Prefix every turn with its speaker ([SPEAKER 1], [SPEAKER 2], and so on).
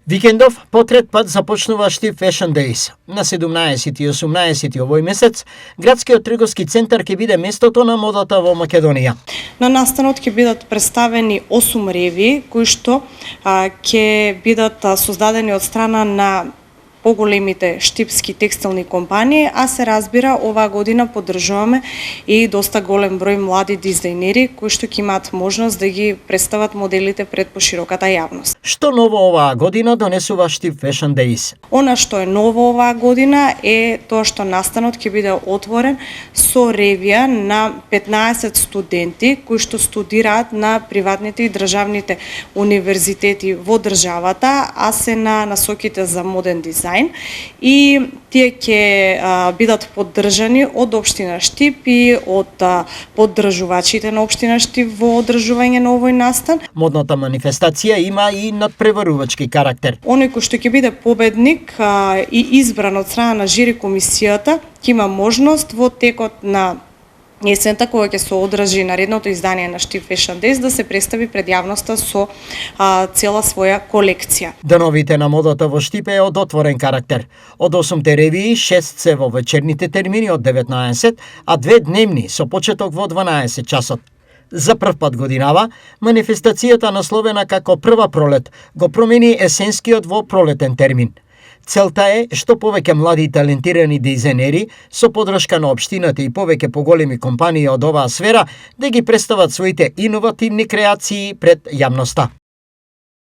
[SPEAKER 1] Викендов по трет пат започнува Штип Fashion Days. На 17 и 18 овој месец, градскиот трговски центар ќе биде местото на модата во Македонија.
[SPEAKER 2] На настанот ќе бидат представени 8 ревии кои што ќе бидат создадени од страна на поголемите штипски текстилни компании, а се разбира оваа година поддржуваме и доста голем број млади дизајнери кои што ќе имаат можност да ги представат моделите пред пошироката јавност.
[SPEAKER 1] Што ново оваа година донесува Штип Fashion Days?
[SPEAKER 2] Она што е ново оваа година е тоа што настанот ќе биде отворен со ревија на 15 студенти кои што студираат на приватните и државните универзитети во државата, а се на насоките за моден дизајн, и тие ќе бидат поддржани од општина Штип и од поддржувачите на општина Штип во одржување на овој настан.
[SPEAKER 1] Модната манифестација има и надпреварувачки карактер.
[SPEAKER 2] Оној кој што ќе биде победник и избран од страна на жири комисијата ќе има можност во текот на есента, кога ќе се одржи наредното издание на Штип Fashion Days, да се представи пред јавноста со цела своја колекција.
[SPEAKER 1] Деновите на модата во Штип е од отворен карактер. Од 8 ревии, 6 се во вечерните термини од 19, а 2 дневни со почеток во 12 часот. За прв пат годинава, манифестацијата насловена како Прва пролет го промени есенскиот во пролетен термин. Целта е што повеќе млади и талентирани дизајнери со поддршка на општината и повеќе поголеми компании од оваа сфера да ги представат своите иновативни креации пред јавноста.